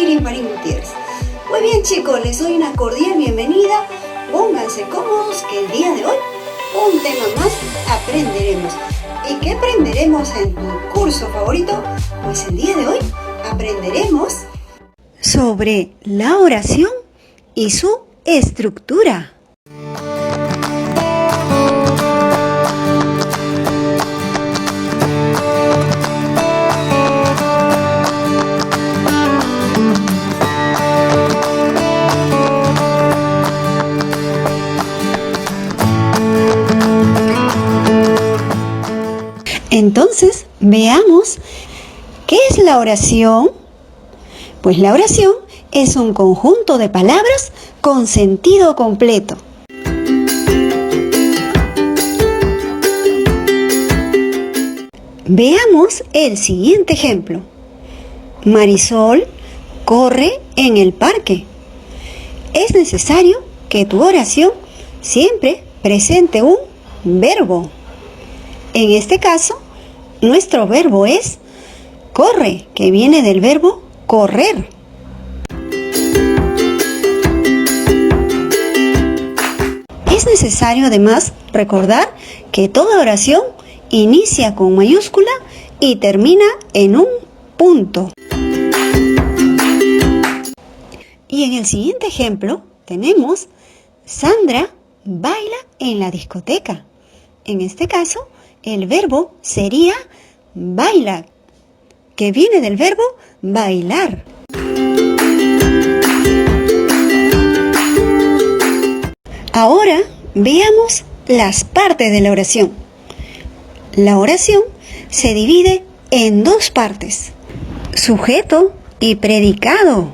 Mayrin Marín Gutiérrez. Muy bien chicos, les doy una cordial bienvenida. Pónganse cómodos que el día de hoy un tema más aprenderemos. ¿Y qué aprenderemos en tu curso favorito? Pues el día de hoy aprenderemos sobre la oración y su estructura. Entonces, veamos ¿qué es la oración? Pues la oración es un conjunto de palabras con sentido completo. Veamos el siguiente ejemplo. Marisol corre en el parque. Es necesario que tu oración siempre presente un verbo. En este caso, nuestro verbo es corre, que viene del verbo correr. Es necesario además recordar que toda oración inicia con mayúscula y termina en un punto. Y en el siguiente ejemplo tenemos Sandra baila en la discoteca. En este caso, el verbo sería baila, que viene del verbo bailar. Ahora veamos las partes de la oración. La oración se divide en dos partes: sujeto y predicado.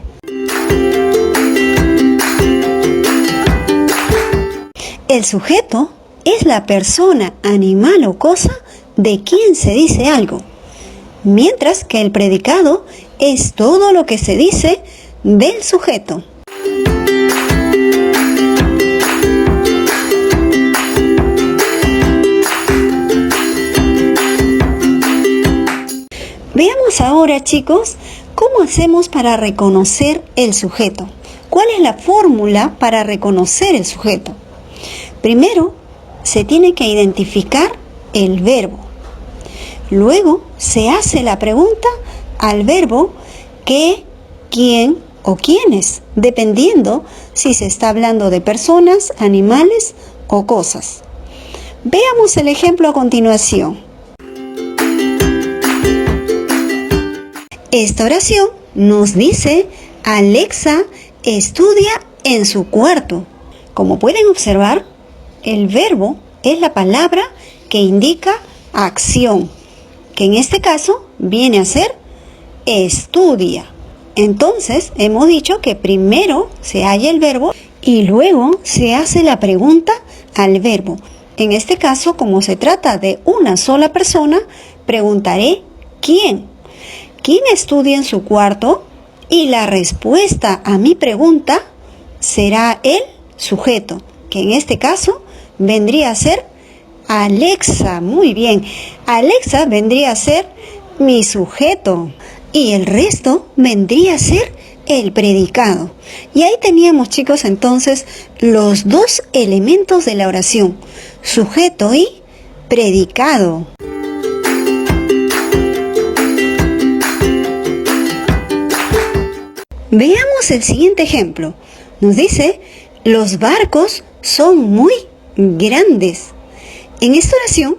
El sujeto es la persona, animal o cosa de quien se dice algo, mientras que el predicado es todo lo que se dice del sujeto. Veamos ahora, chicos, cómo hacemos para reconocer el sujeto. ¿Cuál es la fórmula para reconocer el sujeto? Primero, se tiene que identificar el verbo. Luego se hace la pregunta al verbo qué, quién o quiénes, dependiendo si se está hablando de personas, animales o cosas. Veamos el ejemplo a continuación. Esta oración nos dice: Alexa estudia en su cuarto. Como pueden observar, el verbo es la palabra que indica acción, que en este caso viene a ser estudia. Entonces, hemos dicho que primero se halla el verbo y luego se hace la pregunta al verbo. En este caso, como se trata de una sola persona, preguntaré ¿quién? ¿Quién estudia en su cuarto? Y la respuesta a mi pregunta será el sujeto, que en este caso vendría a ser Alexa. Muy bien, Alexa vendría a ser mi sujeto y el resto vendría a ser el predicado. Y ahí teníamos, chicos, entonces los dos elementos de la oración: sujeto y predicado. Veamos el siguiente ejemplo. Nos dice: los barcos son muy grandes. En esta oración,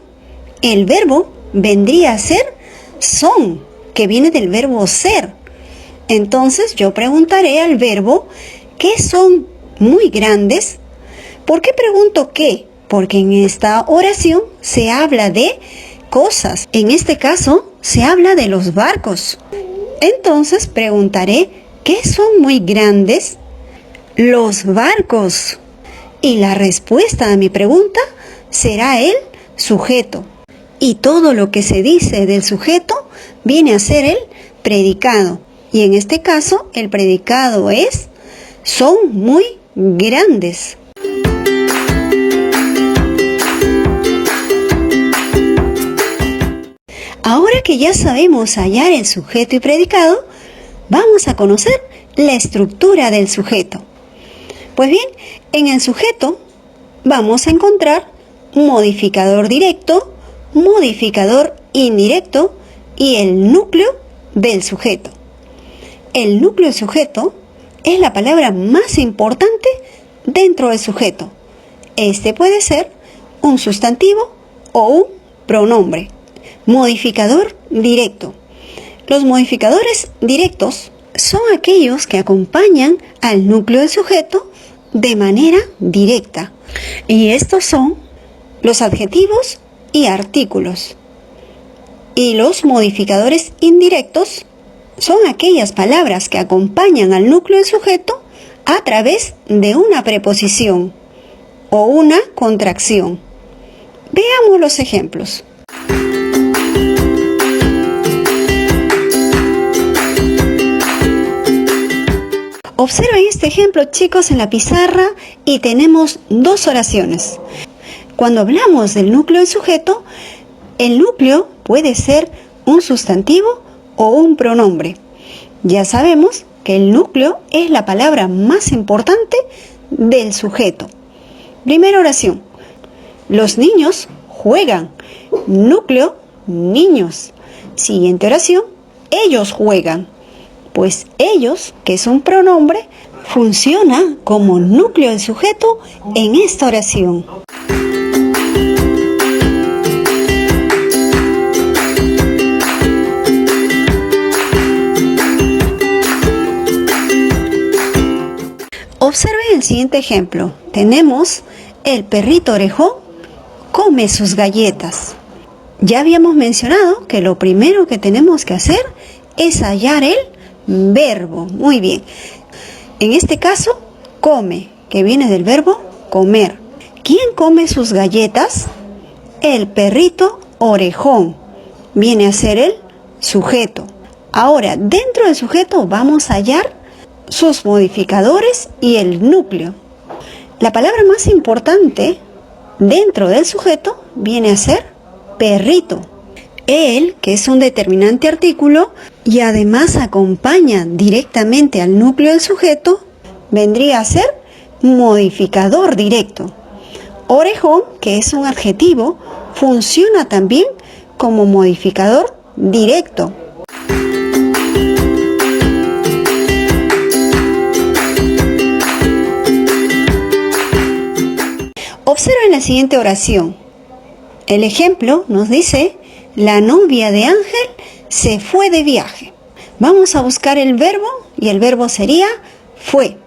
el verbo vendría a ser son, que viene del verbo ser. Entonces yo preguntaré al verbo ¿qué son muy grandes? ¿Por qué pregunto qué? Porque en esta oración se habla de cosas. En este caso se habla de los barcos. Entonces preguntaré ¿qué son muy grandes? Los barcos. Y la respuesta a mi pregunta será el sujeto. Y todo lo que se dice del sujeto viene a ser el predicado. Y en este caso, el predicado es son muy grandes. Ahora que ya sabemos hallar el sujeto y predicado, vamos a conocer la estructura del sujeto. Pues bien, en el sujeto vamos a encontrar modificador directo, modificador indirecto y el núcleo del sujeto. El núcleo del sujeto es la palabra más importante dentro del sujeto. Este puede ser un sustantivo o un pronombre. Modificador directo. Los modificadores directos son aquellos que acompañan al núcleo del sujeto de manera directa. Y estos son los adjetivos y artículos. Y los modificadores indirectos son aquellas palabras que acompañan al núcleo del sujeto a través de una preposición o una contracción. Veamos los ejemplos. Observen este ejemplo, chicos, en la pizarra y tenemos dos oraciones. Cuando hablamos del núcleo del sujeto, el núcleo puede ser un sustantivo o un pronombre. Ya sabemos que el núcleo es la palabra más importante del sujeto. Primera oración. Los niños juegan. Núcleo, niños. Siguiente oración. Ellos juegan. Pues ellos, que es un pronombre, funciona como núcleo del sujeto en esta oración. Observen el siguiente ejemplo. Tenemos el perrito orejón come sus galletas. Ya habíamos mencionado que lo primero que tenemos que hacer es hallar el verbo. Muy bien. En este caso, come, que viene del verbo comer. ¿Quién come sus galletas? El perrito orejón. Viene a ser el sujeto. Ahora, dentro del sujeto vamos a hallar sus modificadores y el núcleo. La palabra más importante dentro del sujeto viene a ser perrito. El, que es un determinante artículo y además acompaña directamente al núcleo del sujeto, vendría a ser modificador directo. Orejón, que es un adjetivo, funciona también como modificador directo. Observen la siguiente oración. El ejemplo nos dice: la novia de Ángel se fue de viaje. Vamos a buscar el verbo y el verbo sería fue.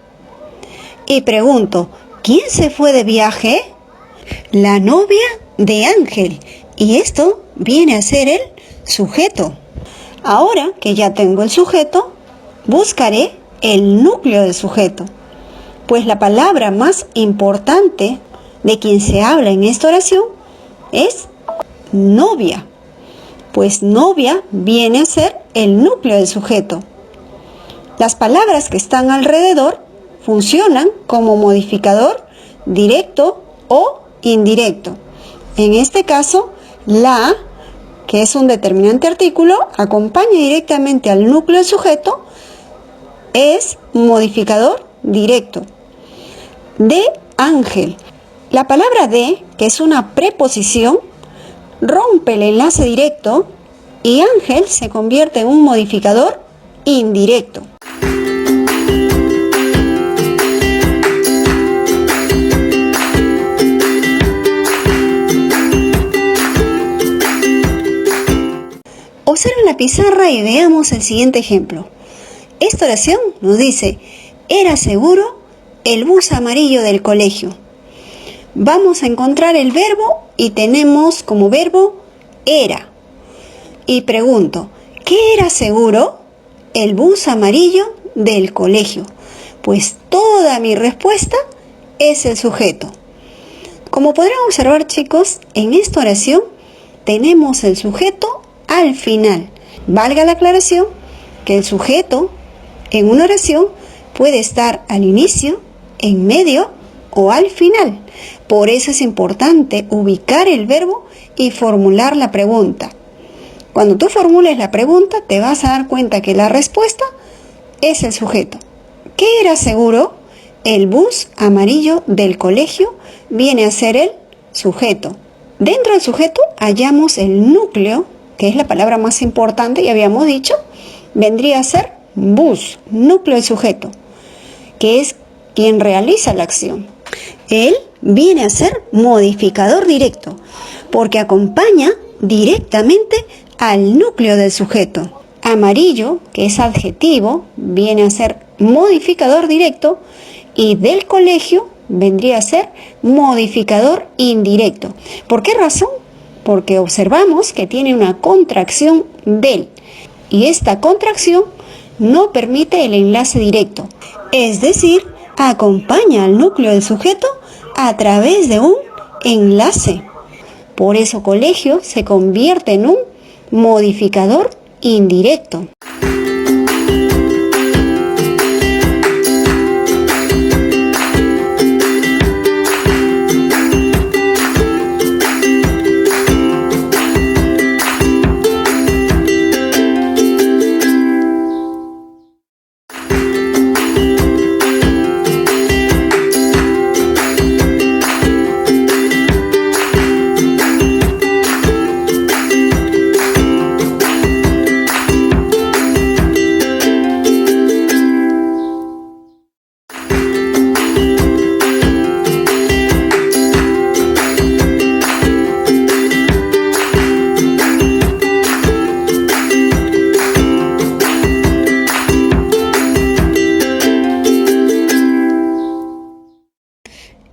Y pregunto, ¿quién se fue de viaje? La novia de Ángel. Y esto viene a ser el sujeto. Ahora que ya tengo el sujeto, buscaré el núcleo del sujeto. Pues la palabra más importante de quien se habla en esta oración es novia. Pues novia viene a ser el núcleo del sujeto. Las palabras que están alrededor funcionan como modificador directo o indirecto. En este caso, la, que es un determinante artículo, acompaña directamente al núcleo del sujeto, es modificador directo. De Ángel. La palabra de, que es una preposición, rompe el enlace directo y Ángel se convierte en un modificador indirecto. Observen la pizarra y veamos el siguiente ejemplo. Esta oración nos dice: era seguro el bus amarillo del colegio. Vamos a encontrar el verbo y tenemos como verbo era. Y pregunto, ¿qué era seguro? El bus amarillo del colegio. Pues toda mi respuesta es el sujeto. Como podrán observar, chicos, en esta oración tenemos el sujeto al final. Valga la aclaración que el sujeto en una oración puede estar al inicio, en medio o al final. Por eso es importante ubicar el verbo y formular la pregunta. Cuando tú formules la pregunta, te vas a dar cuenta que la respuesta es el sujeto. ¿Qué era seguro? El bus amarillo del colegio viene a ser el sujeto. Dentro del sujeto hallamos el núcleo, que es la palabra más importante, y habíamos dicho, vendría a ser bus, núcleo del sujeto, que es quien realiza la acción. Él viene a ser modificador directo, porque acompaña directamente al núcleo del sujeto. Amarillo, que es adjetivo, viene a ser modificador directo, y del colegio vendría a ser modificador indirecto. ¿Por qué razón? Porque observamos que tiene una contracción del, y esta contracción no permite el enlace directo, es decir, acompaña al núcleo del sujeto a través de un enlace. Por eso colegio se convierte en un modificador indirecto.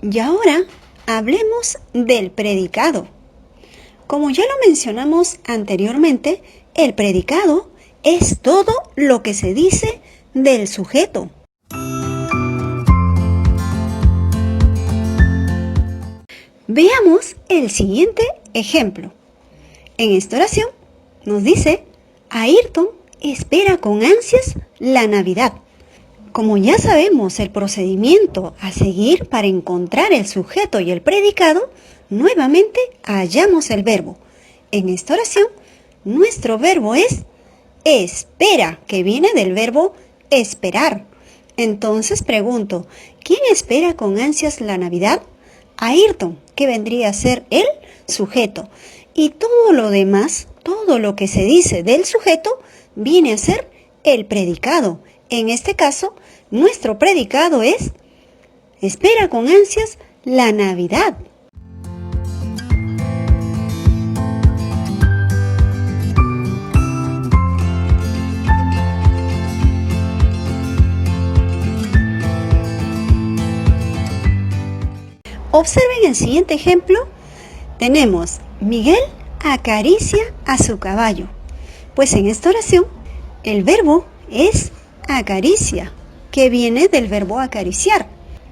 Y ahora hablemos del predicado. Como ya lo mencionamos anteriormente, el predicado es todo lo que se dice del sujeto. Veamos el siguiente ejemplo. En esta oración nos dice: Ayrton espera con ansias la Navidad. Como ya sabemos el procedimiento a seguir para encontrar el sujeto y el predicado, nuevamente hallamos el verbo. En esta oración, nuestro verbo es espera, que viene del verbo esperar. Entonces pregunto, ¿quién espera con ansias la Navidad? Ayrton, que vendría a ser el sujeto. Y todo lo demás, todo lo que se dice del sujeto, viene a ser el predicado. En este caso, nuestro predicado es espera con ansias la Navidad. Observen el siguiente ejemplo. Tenemos: Miguel acaricia a su caballo. Pues en esta oración, el verbo es acaricia, que viene del verbo acariciar.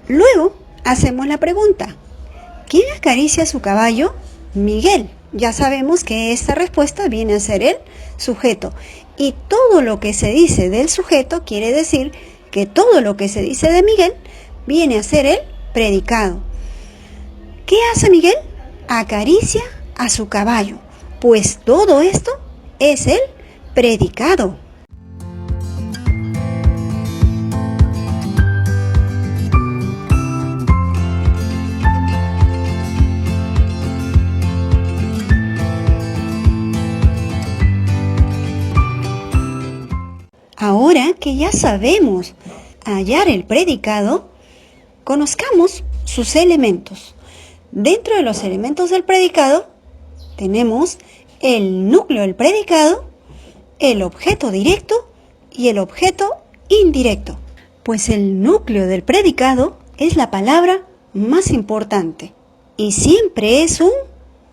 Luego hacemos la pregunta: ¿quién acaricia a su caballo? Miguel. Ya sabemos que esta respuesta viene a ser el sujeto. Y todo lo que se dice del sujeto quiere decir que todo lo que se dice de Miguel viene a ser el predicado. ¿Qué hace Miguel? Acaricia a su caballo. Pues todo esto es el predicado. Ahora que ya sabemos hallar el predicado, conozcamos sus elementos. Dentro de los elementos del predicado tenemos el núcleo del predicado, el objeto directo y el objeto indirecto. Pues el núcleo del predicado es la palabra más importante y siempre es un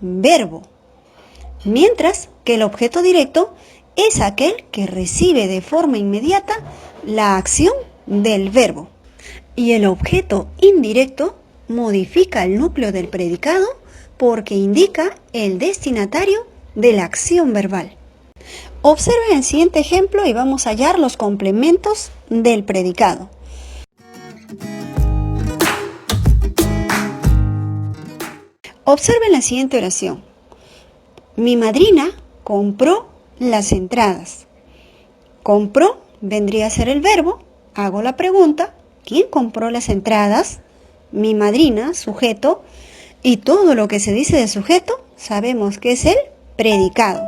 verbo, mientras que el objeto directo es aquel que recibe de forma inmediata la acción del verbo. Y el objeto indirecto modifica el núcleo del predicado porque indica el destinatario de la acción verbal. Observen el siguiente ejemplo y vamos a hallar los complementos del predicado. Observen la siguiente oración. Mi madrina compró las entradas. Compró vendría a ser el verbo, hago la pregunta, ¿quién compró las entradas? Mi madrina, sujeto, y todo lo que se dice de sujeto sabemos que es el predicado.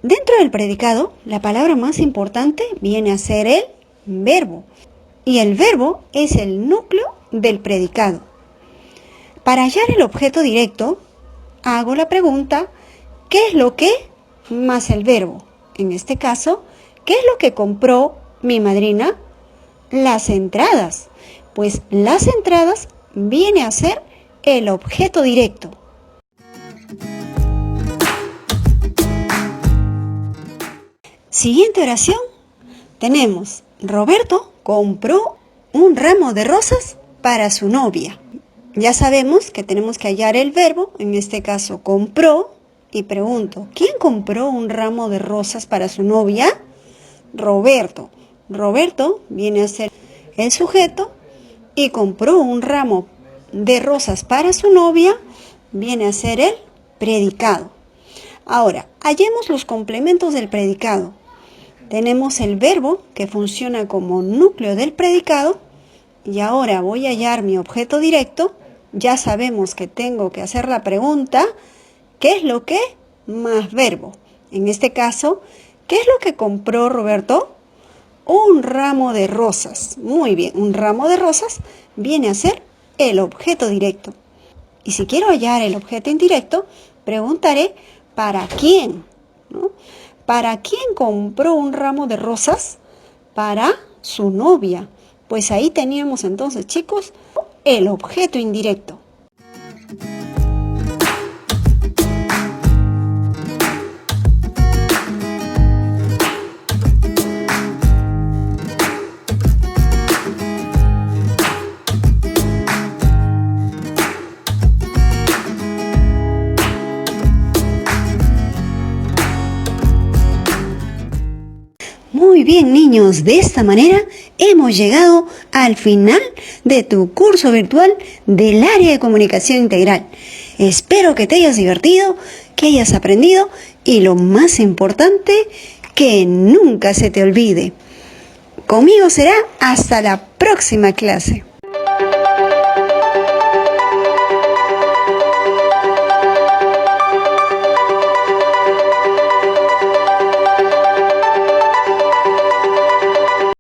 Dentro del predicado, la palabra más importante viene a ser el verbo, y el verbo es el núcleo del predicado. Para hallar el objeto directo, hago la pregunta, ¿qué es lo que más el verbo? En este caso, ¿qué es lo que compró mi madrina? Las entradas. Pues las entradas viene a ser el objeto directo. Siguiente oración. Tenemos, Roberto compró un ramo de rosas para su novia. Ya sabemos que tenemos que hallar el verbo, en este caso compró, y pregunto, ¿quién compró un ramo de rosas para su novia? Roberto. Roberto viene a ser el sujeto y compró un ramo de rosas para su novia, viene a ser el predicado. Ahora, hallemos los complementos del predicado. Tenemos el verbo que funciona como núcleo del predicado y ahora voy a hallar mi objeto directo. Ya sabemos que tengo que hacer la pregunta, ¿qué es lo que más verbo? En este caso, ¿qué es lo que compró Roberto? Un ramo de rosas. Muy bien, un ramo de rosas viene a ser el objeto directo. Y si quiero hallar el objeto indirecto, preguntaré ¿para quién? ¿No? ¿Para quién compró un ramo de rosas? Para su novia. Pues ahí teníamos entonces, chicos, el objeto indirecto. Muy bien, niños, de esta manera hemos llegado al final de tu curso virtual del área de comunicación integral. Espero que te hayas divertido, que hayas aprendido y lo más importante, que nunca se te olvide. Conmigo será hasta la próxima clase.